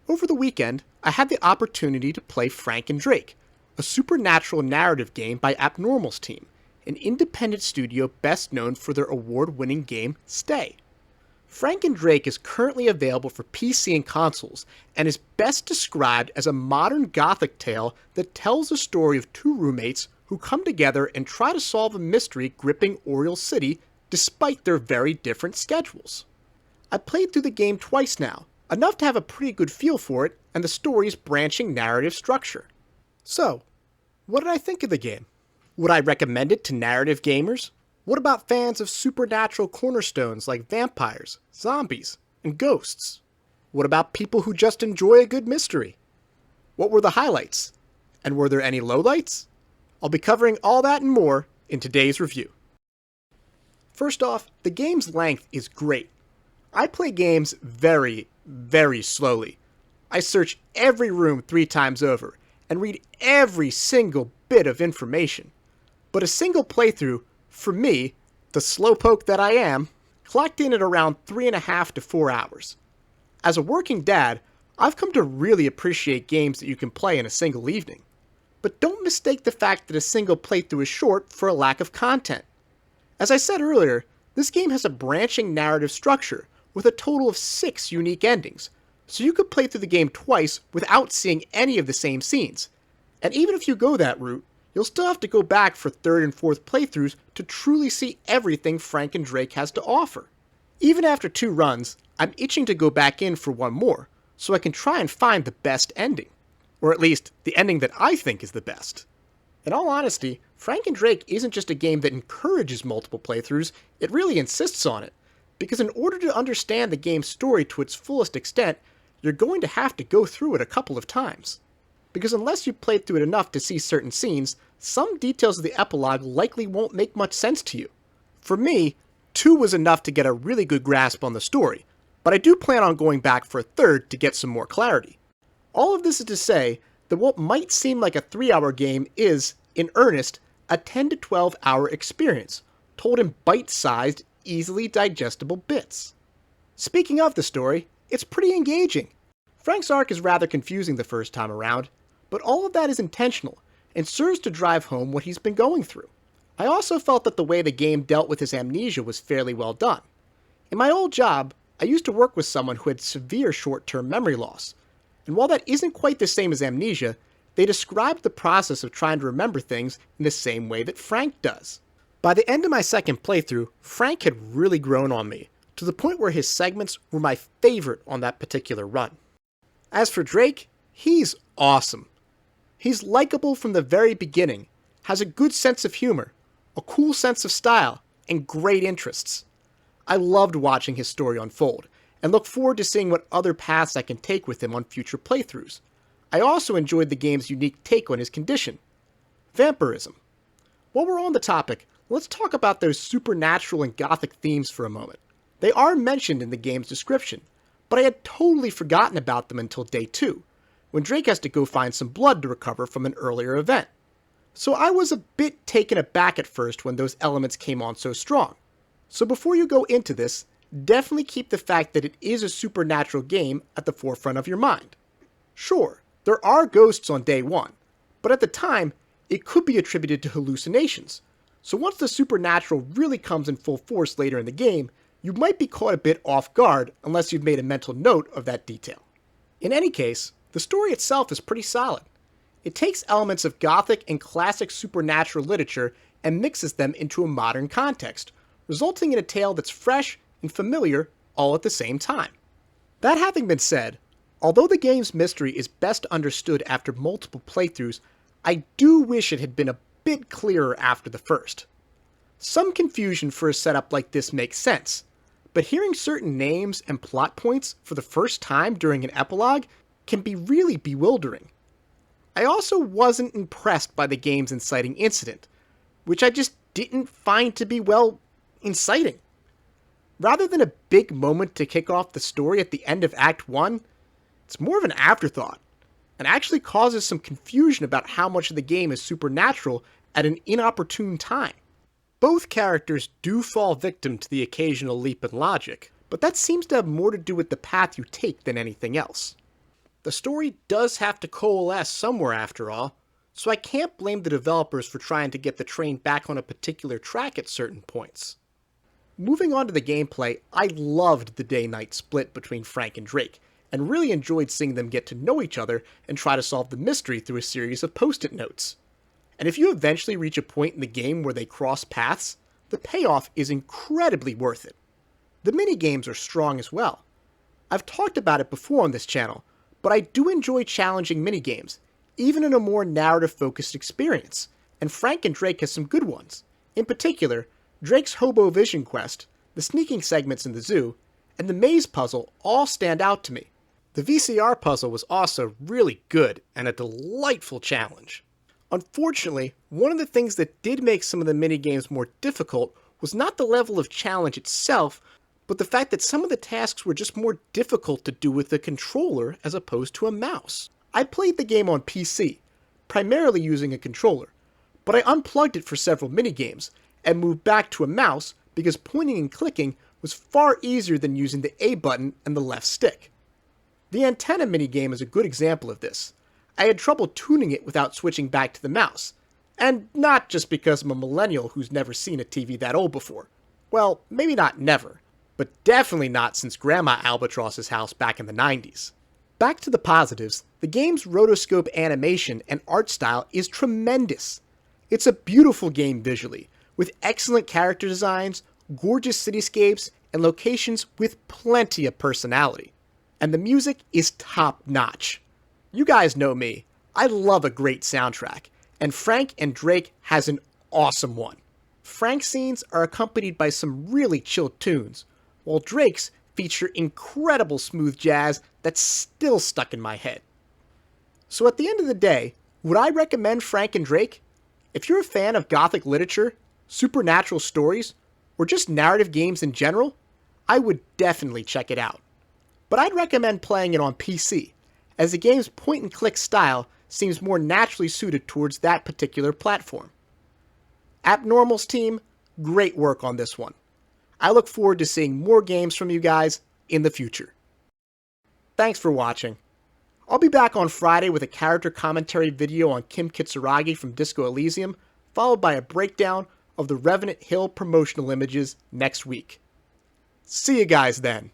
Over the weekend, I had the opportunity to play Frank and Drake, a supernatural narrative game by Appnormals Team, an independent studio best known for their award-winning game, Stay. Frank and Drake is currently available for PC and consoles, and is best described as a modern Gothic tale that tells the story of two roommates who come together and try to solve a mystery gripping Oriole City despite their very different schedules. I played through the game twice now, enough to have a pretty good feel for it and the story's branching narrative structure. So, what did I think of the game? Would I recommend it to narrative gamers? What about fans of supernatural cornerstones like vampires, zombies, and ghosts? What about people who just enjoy a good mystery? What were the highlights? And were there any lowlights? I'll be covering all that and more in today's review. First off, the game's length is great. I play games very slowly. I search every room 3 times over and read every single bit of information. But a single playthrough, for me, the slowpoke that I am, clocked in at around 3.5 to 4 hours. As a working dad, I've come to really appreciate games that you can play in a single evening. But don't mistake the fact that a single playthrough is short for a lack of content. As I said earlier, this game has a branching narrative structure with a total of 6 unique endings, so you could play through the game twice without seeing any of the same scenes. And even if you go that route, you'll still have to go back for 3rd and 4th playthroughs to truly see everything Frank and Drake has to offer. Even after 2 runs, I'm itching to go back in for one more, so I can try and find the best ending. Or at least, the ending that I think is the best. In all honesty, Frank and Drake isn't just a game that encourages multiple playthroughs, it really insists on it. Because in order to understand the game's story to its fullest extent, you're going to have to go through it a couple of times. Because unless you played through it enough to see certain scenes, some details of the epilogue likely won't make much sense to you. For me, 2 was enough to get a really good grasp on the story, but I do plan on going back for a 3rd to get some more clarity. All of this is to say that what might seem like a 3-hour game is, in earnest, a 10 to 12 hour experience, told in bite-sized, easily digestible bits. Speaking of the story, it's pretty engaging. Frank's arc is rather confusing the first time around, but all of that is intentional, and serves to drive home what he's been going through. I also felt that the way the game dealt with his amnesia was fairly well done. In my old job, I used to work with someone who had severe short-term memory loss, and while that isn't quite the same as amnesia, they described the process of trying to remember things in the same way that Frank does. By the end of my 2nd playthrough, Frank had really grown on me, to the point where his segments were my favorite on that particular run. As for Drake, he's awesome. He's likable from the very beginning, has a good sense of humor, a cool sense of style, and great interests. I loved watching his story unfold, and look forward to seeing what other paths I can take with him on future playthroughs. I also enjoyed the game's unique take on his condition, vampirism. While we're on the topic, let's talk about those supernatural and Gothic themes for a moment. They are mentioned in the game's description, but I had totally forgotten about them until day 2, when Drake has to go find some blood to recover from an earlier event. So I was a bit taken aback at first when those elements came on so strong. So before you go into this, definitely keep the fact that it is a supernatural game at the forefront of your mind. Sure, there are ghosts on day 1, but at the time, it could be attributed to hallucinations. So once the supernatural really comes in full force later in the game, you might be caught a bit off guard unless you've made a mental note of that detail. In any case, the story itself is pretty solid. It takes elements of Gothic and classic supernatural literature and mixes them into a modern context, resulting in a tale that's fresh and familiar all at the same time. That having been said, although the game's mystery is best understood after multiple playthroughs, I do wish it had been a bit clearer after the first. Some confusion for a setup like this makes sense, but hearing certain names and plot points for the first time during an epilogue can be really bewildering. I also wasn't impressed by the game's inciting incident, which I just didn't find to be, well, inciting. Rather than a big moment to kick off the story at the end of Act 1, it's more of an afterthought, and actually causes some confusion about how much of the game is supernatural at an inopportune time. Both characters do fall victim to the occasional leap in logic, but that seems to have more to do with the path you take than anything else. The story does have to coalesce somewhere after all, so I can't blame the developers for trying to get the train back on a particular track at certain points. Moving on to the gameplay, I loved the day-night split between Frank and Drake, and really enjoyed seeing them get to know each other and try to solve the mystery through a series of post-it notes. And if you eventually reach a point in the game where they cross paths, the payoff is incredibly worth it. The minigames are strong as well. I've talked about it before on this channel, but I do enjoy challenging minigames, even in a more narrative-focused experience, and Frank and Drake has some good ones. In particular, Drake's Hobo Vision quest, the sneaking segments in the zoo, and the maze puzzle all stand out to me. The VCR puzzle was also really good and a delightful challenge. Unfortunately, one of the things that did make some of the minigames more difficult was not the level of challenge itself, but the fact that some of the tasks were just more difficult to do with a controller as opposed to a mouse. I played the game on PC, primarily using a controller, but I unplugged it for several minigames and moved back to a mouse because pointing and clicking was far easier than using the A button and the left stick. The antenna minigame is a good example of this. I had trouble tuning it without switching back to the mouse, and not just because I'm a millennial who's never seen a TV that old before. Well, maybe not never, but definitely not since Grandma Albatross's house back in the 90s. Back to the positives, the game's rotoscope animation and art style is tremendous. It's a beautiful game visually, with excellent character designs, gorgeous cityscapes, and locations with plenty of personality. And the music is top-notch. You guys know me, I love a great soundtrack, and Frank and Drake has an awesome one. Frank's scenes are accompanied by some really chill tunes, while Drake's feature incredible smooth jazz that's still stuck in my head. So at the end of the day, would I recommend Frank and Drake? If you're a fan of Gothic literature, supernatural stories, or just narrative games in general, I would definitely check it out. But I'd recommend playing it on PC, as the game's point-and-click style seems more naturally suited towards that particular platform. Appnormals Team, great work on this one. I look forward to seeing more games from you guys in the future. Thanks for watching. I'll be back on Friday with a character commentary video on Kim Kitsuragi from Disco Elysium, followed by a breakdown of the Revenant Hill promotional images next week. See you guys then.